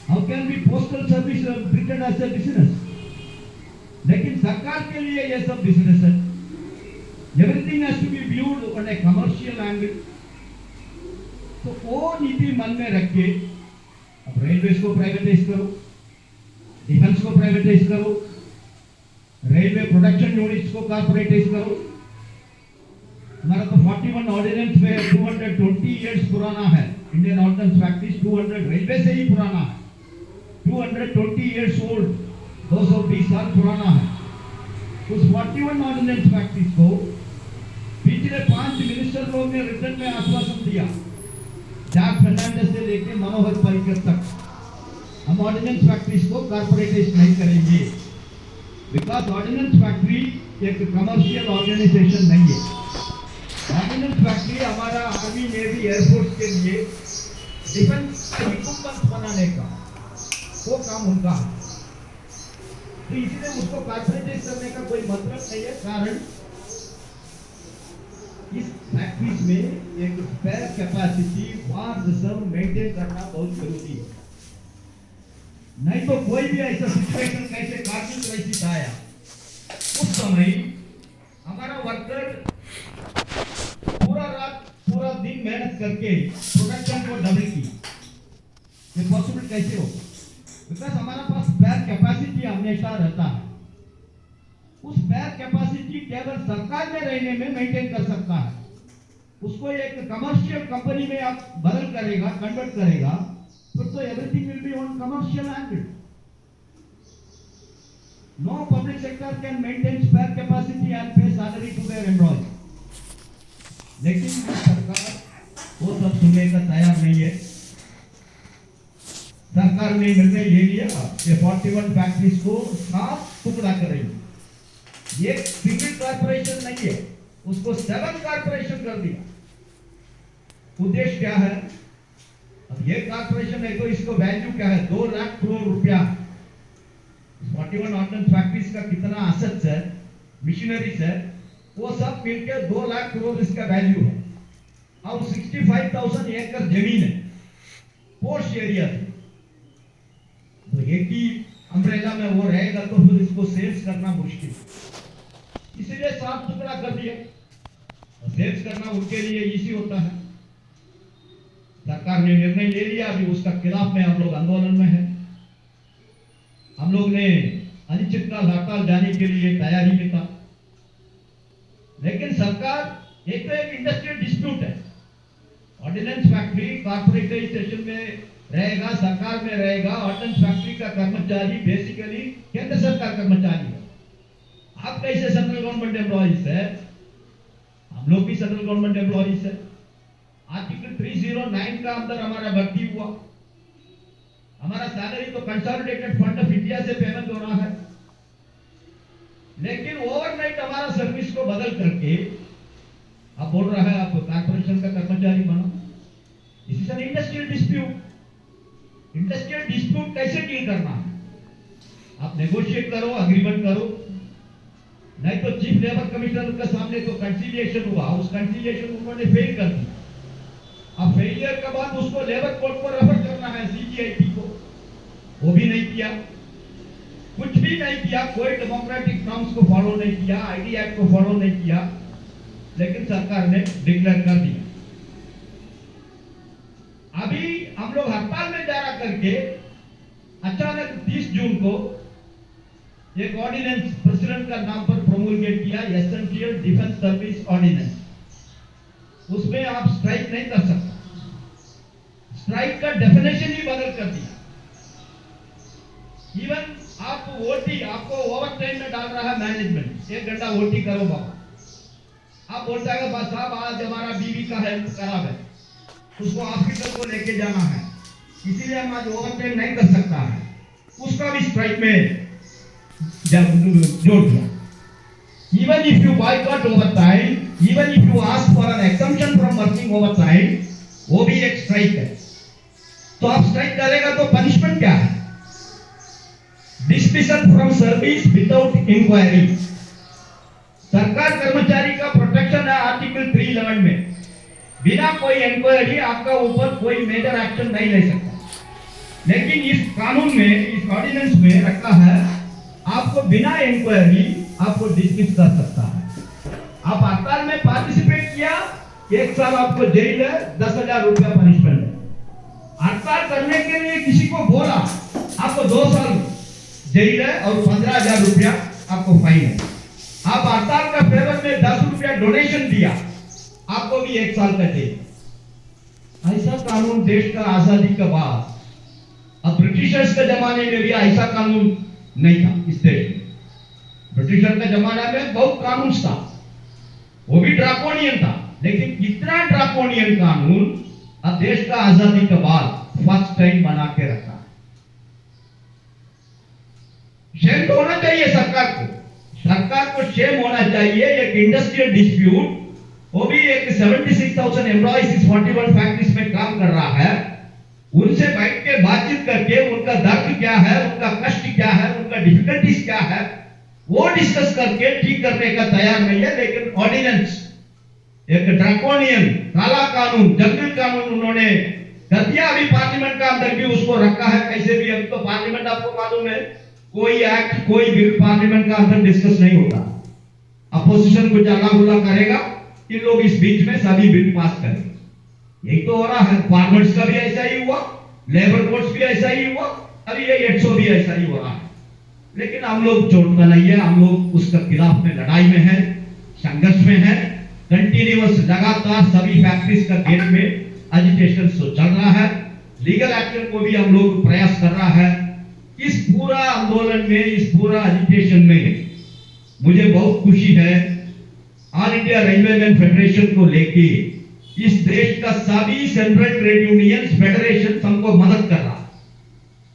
How can be postal service treated as a business? लेकिन सरकार के लिए ये सब बिजनेस है. Everything has to be viewed on a commercial angle. तो वो नीति मन में रख के अब रेलवेज को प्राइवेटाइज करो, डिफेंस को प्राइवेटाइज करो, रेलवे प्रोडक्शन यूनिट्स को कॉर्पोरेटाइज करो. हमारा तो 41 ऑर्डिनेंस में 220 इयर्स पुराना है. इंडियन ऑर्डिनेंस फैक्ट्रीज 200 रेलवे से ही पुराना है. 220 इयर्स ओल्ड, 220 साल पुराना है. उस 41 ऑर्डिनेंस फैक्ट्रीज को पिछले 5 मिनिस्टर लोग ने रिटर्न में आश्वासन दिया, जॉर्ज फर्नांडिस से लेकर मनोहर पर्रिकर तक, हम ऑर्डिनेंस फैक्ट्रीज को कॉर्पोरेटाइज नहीं करेंगे. बिकॉज ऑर्डिनेंस फैक्ट्री एक कमर्शियल ऑर्गेनाइजेशन नहीं है. ऑर्डिनेंस फैक्ट्री हमारा आर्मी, नेवी, एयरफोर्स के लिए डिफेंस इक्विपमेंट बनाने का वो काम उनका है. तो इसलिए उसको कॉर्पोरेटाइज करने का कोई मतलब नहीं है. कारण इस फैक्ट्रीज में एक स्पेयर कैपेसिटी वार रिजर्व मेंटेन करना बहुत जरूरी है. नहीं तो कोई भी ऐसा सिचुएशन कैसे कारगिल क्राइसिस आया, उस समय हमारा वर्कर पूरा रात पूरा दिन मेहनत करके प्रोडक्शन को डबल की. ये पॉसिबल कैसे हो? बिकॉज हमारा पास स्पेयर कैपेसिटी हमेशा रहता है. उस स्पेयर कैपेसिटी केवल सरकार में रहने में मेंटेन कर सकता है. उसको एक कमर्शियल कंपनी में आप बदल करेगा, कन्वर्ट करेगा, फिर तो everything will be on commercial angle. No public sector can maintain spare capacity and pay salary to their employees. लेकिन सरकार वो सब सुनने का तैयार नहीं है. सरकार ने निर्णय ले लिया कि 41 फैक्ट्रीज को 7 टुकड़ा करेंगे. ये सिंगल कॉर्पोरेशन नहीं है, उसको 7 कॉर्पोरेशन कर दिया. उद्देश्य क्या है? अब ये कॉर्पोरेशन है तो इसको वैल्यू क्या है? 2 लाख करोड़ रुपया. 41 ऑर्डिनेंस फैक्ट्रीज का कितना असेट्स है, मशीनरीज है, वो सब मिलकर 2 लाख करोड़ इसका वैल्यू है. और 65,000 एकड़ जमीन है पोस्ट एरिया से. तो एक ही अम्ब्रेला में वो रहेगा तो फिर इसको सेल्स करना मुश्किल. इसीलिए 7 टुकड़ा कर दिया. सेल्स करना उनके लिए इजी होता है. सरकार ने निर्णय ले लिया. अभी उसका खिलाफ में हम लोग आंदोलन में है. हम लोग ने अनिश्चितकाल हड़ताल जाने के लिए तैयारी में था. लेकिन सरकार एक तो एक इंडस्ट्रियल डिस्प्यूट है. ऑर्डिनेंस फैक्ट्री कॉर्पोरेटाइजेशन में रहेगा, सरकार में रहेगा. ऑर्डिनेंस फैक्ट्री का कर्मचारी बेसिकली केंद्र सरकार कर्मचारी है. आप कैसे सेंट्रल गवर्नमेंट एम्प्लॉइज है, हम लोग भी सेंट्रल गवर्नमेंट एम्प्लॉइज है. आर्टिकल 309 का अंदर हमारा भर्ती हुआ. हमारा सैलरी तो कंसोलिडेटेड फंड ऑफ इंडिया से पेमेंट हो रहा है. लेकिन ओवरनाइट हमारा सर्विस को बदल करके अब बोल रहा है आप कॉर्पोरेशन का कर्मचारी बनो. This is an industrial dispute. Industrial dispute कैसे डील करना है? आप नेगोशिएट करो, अग्रीमेंट करो. नहीं तो चीफ लेबर कमिश्नर के सामने तो कंसिलिएशन हुआ, उस कंसिलिएशन उन्होंने फेल कर दी. अब फेलियर के बाद उसको लेबर कोर्ट को रेफर करना है, सीजीआईटी को. वो भी नहीं किया, कुछ भी नहीं किया. कोई डेमोक्रेटिक नॉर्म्स को फॉलो नहीं किया, आईडी एक्ट को फॉलो नहीं किया. लेकिन सरकार ने डिक्लेयर कर दिया. अभी हम लोग हड़ताल में जा करके अचानक 30 जून को एक ऑर्डिनेंस प्रेसिडेंट का नाम पर प्रोमulgate किया, एसेंशियल डिफेंस सर्विस ऑर्डिनेंस. उसमें आप स्ट्राइक नहीं कर सकते. स्ट्राइक का डेफिनेशन ही बदल कर दिया. इवन आप ओटी, आपको ओवर टाइम में डाल रहा है मैनेजमेंट. 1 घंटा ओटी करो बाबा. आप बोलता है बस साहब आज हमारा बीवी का हेल्थ खराब है, उसको हॉस्पिटल को लेके जाना है, इसीलिए हम आज ओवर टाइम नहीं कर सकता है. उसका भी स्ट्राइक में जोड़ दिया. Even if you boycott overtime, even if you ask for an exemption from working overtime, वो भी एक स्ट्राइक है. तो आप स्ट्राइक करेगा तो पनिशमेंट क्या है? Dismissal from service without inquiry. सरकार कर्मचारी का प्रोटेक्शन है आर्टिकल 311 में. बिना कोई इंक्वायरी आपका ऊपर कोई मेजर एक्शन नहीं ले सकता. लेकिन इस कानून में, इस ऑर्डिनेंस में रखा है आपको बिना इंक्वायरी आपको डिसमिस कर सकता है। आप हड़ताल में पार्टिसिपेट किया, 1 साल आपको जेल है, 10,000 रुपया पनिशमेंट है। हड़ताल करने के लिए किसी को बोला, आपको 2 साल जेल है और 15,000 रुपया आपको फाइन है। आप हड़ताल का फेवर में 10 रुपया डोनेशन दिया, आपको भी 1 साल का जेल। ऐसा कानून देश का आजादी के बाद, अब ब्रिटिशर्स के जमाने में भी ऐसा कानून नहीं था इस देश में। ब्रिटिशर के जमाने में बहुत कानून था, वो भी ड्राकोनियन था, लेकिन इतना ड्राकोनियन कानून अब देश का आजादी के बाद फर्स्ट टाइम बना के रखा है। शेम तो होना चाहिए सरकार को, सरकार को शेम होना चाहिए। एक इंडस्ट्रियल डिस्प्यूट, वो भी एक 76,000 एम्प्लॉइज इस 41 फैक्ट्रीज में काम कर रहा है, उनसे बैठ के बातचीत करके उनका दर्द क्या है, उनका कष्ट क्या है, उनका डिफिकल्टीज क्या है, वो डिस्कस करके ठीक करने का तैयार नहीं है। लेकिन ऑर्डिनेंस, एक ड्रैकोनियन काला कानून, जंगल कानून उन्होंने कर दिया। अभी पार्लियामेंट का अंदर भी उसको रखा है कैसे भी। अभी तो पार्लियामेंट आपको मालूम है, कोई एक्ट, कोई बिल पार्लियामेंट का अंदर डिस्कस नहीं होता। अपोजिशन कुछ अल्लाह गुल्ला करेगा, इन लोग इस बीच में सभी बिल पास करेंगे। यही तो हो रहा है। फार्मर्स का भी ऐसा ही हुआ, लेबर कोर्ट्स भी ऐसा ही हुआ, अभी ये 800 भी ऐसा ही हो रहा है। लेकिन हम लोग छोड़ता नहीं है, हम लोग उसके खिलाफ में लड़ाई में है, संघर्ष में है। कंटिन्यूअस लगातार सभी फैक्ट्रीज का गेट में एजिटेशन चल रहा है, लीगल एक्शन को भी हम लोग प्रयास कर रहा है। इस पूरा आंदोलन में, इस पूरा एजिटेशन में मुझे बहुत खुशी है। ऑल इंडिया रेलवे फेडरेशन को लेके इस देश का सभी सेंट्रल ट्रेड यूनियंस फेडरेशन हमको मदद कर रहा है।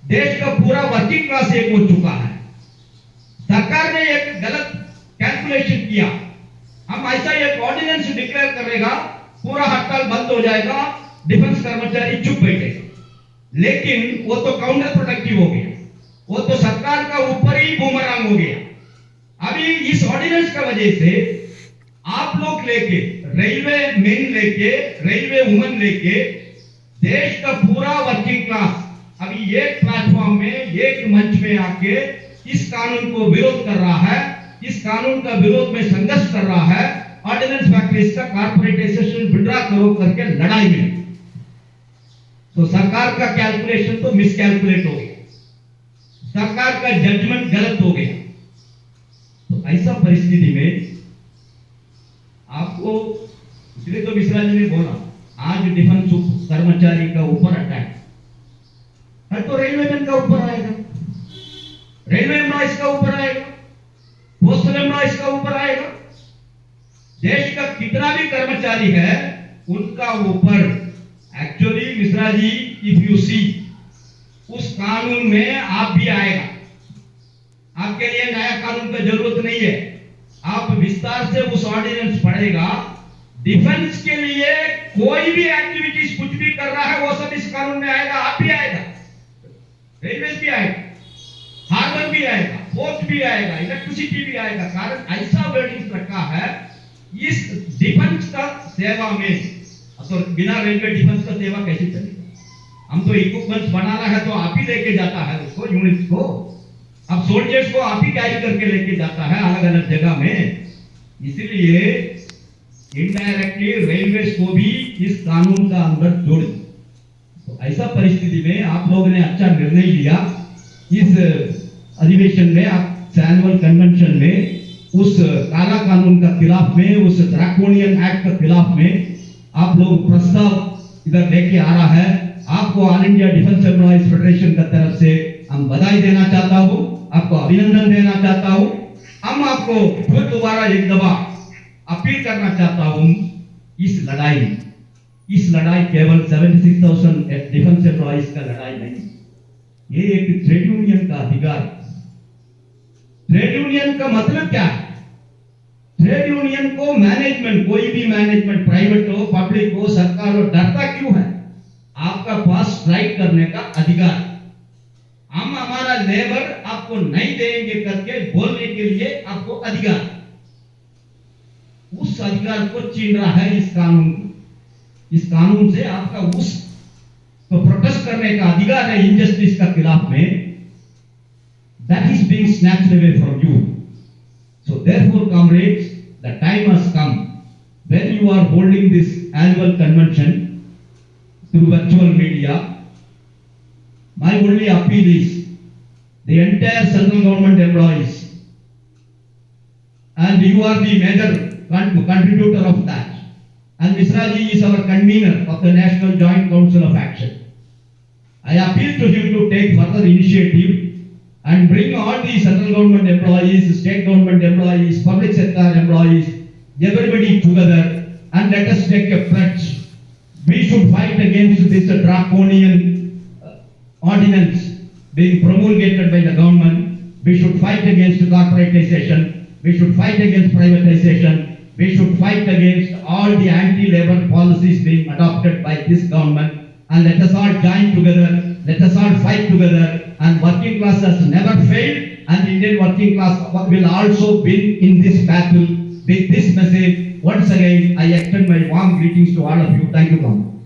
देश का पूरा वर्किंग क्लास एक हो चुका है। सरकार ने एक गलत कैलकुलेशन किया, हम ऐसा एक ऑर्डिनेंस डिक्लेयर करेगा, पूरा हड़ताल बंद हो जाएगा, डिफेंस कर्मचारी चुप बैठेगा। लेकिन वो तो काउंटर प्रोडक्टिव हो गया, वो तो सरकार का ऊपर ही बूमरैंग हो गया। अभी इस ऑर्डिनेंस का वजह से आप लोग लेके, रेलवे मेन लेके, रेलवे वुमन लेके, देश का पूरा वर्किंग क्लास अभी एक प्लेटफॉर्म में, एक मंच में आके इस कानून को विरोध कर रहा है, इस कानून का विरोध में संघर्ष कर रहा है। ऑर्डिनेंस फैक्ट्रीज का कॉर्पोरेटाइजेशन विड्रॉ करो करके लड़ाई में। तो सरकार का कैलकुलेशन तो मिसकैलकुलेट हो गया, सरकार का जजमेंट गलत हो गया। तो ऐसा परिस्थिति में आपको, इसलिए तो मिश्रा जी ने बोला आज डिफेंस कर्मचारी का ऊपर अटैक है, तो रेलवे मैन का ऊपर आएगा, रेलवे एम्प्लॉइज का ऊपर आएगा, पोस्टल एम्प्लॉइज का ऊपर आएगा। देश का कितना भी कर्मचारी है उनका ऊपर। Actually Mishra ji, if you see, उस कानून में आप भी आएगा। आपके लिए नया कानून की जरूरत नहीं है, आप विस्तार से उस ऑर्डिनेंस पढ़ेगा। डिफेंस के लिए कोई भी एक्टिविटीज कुछ भी कर रहा है वो सब इस कानून में आएगा। आप भी आएगा, रेलवे भी आएगा, हार्बर भी आएगा, पोर्ट भी आएगा, इलेक्ट्रिसिटी भी आएगा। कारण ऐसा वर्डिंग रखा है इस डिफेंस का सेवा में। तो बिना रेलवे डिफेंस का सेवा कैसे चलेगा? हम तो इक्विपमेंट्स बनाना है तो आप ही लेके जाता है उसको, यूनिट्स को। अब सोल्जर्स को आप ही कैरी करके लेके जाता है अलग अलग जगह में। इसलिए इनडायरेक्टली रेलवे को भी इस कानून का अंदर जोड़ दिया। तो ऐसा परिस्थिति में आप लोगों ने अच्छा निर्णय लिया। इस अधिवेशन में, आप एनुअल कन्वेंशन में उस काला कानून का खिलाफ में, उस ड्रैकोनियन एक्ट के खिलाफ में आप लोग प्रस्ताव इधर लेके आ रहा है। आपको all India defence employees federation की तरफ से हम बधाई देना चाहता हूं, आपको अभिनंदन देना चाहता हूं। हम आपको फिर दोबारा एक दफा अपील करना चाहता हूं, इस लड़ाई केवल 76,000 डिफेंस एम्प्लॉइज का लड़ाई नहीं, ये एक ट्रेड यूनियन का अधिकार। ट्रेड यूनियन का मतलब क्या है? ट्रेड यूनियन को मैनेजमेंट, कोई भी मैनेजमेंट, प्राइवेट हो, पब्लिक हो, सरकार हो, डरता क्यों है? आपका पास स्ट्राइक करने का अधिकार। हम हमारा लेबर आपको नहीं देंगे करके बोलने के लिए आपको अधिकार। उस अधिकार को छीन रहा है इस कानून से आपका उस तो प्रोटेस्ट करने का अधिकार है इनजस्टिस का खिलाफ में, that is being snatched away from you. So therefore, comrades, the time has come when you are holding this annual convention through virtual media. My only appeal is the entire central government employees, and you are the major contributor of that. And Misra ji is our convener of the National Joint Council of Action. I appeal to him to take further initiative and bring all the central government employees, state government employees, public sector employees, everybody together, and let us take a pledge. We should fight against this draconian ordinance being promulgated by the government. We should fight against corporatization. We should fight against privatization. We should fight against all the anti-labor policies being adopted by this government. And let us all join together. Let us all fight together. And working class has never failed. And Indian working class will also win in this battle. With this message, once again, I extend my warm greetings to all of you. Thank you, Ram.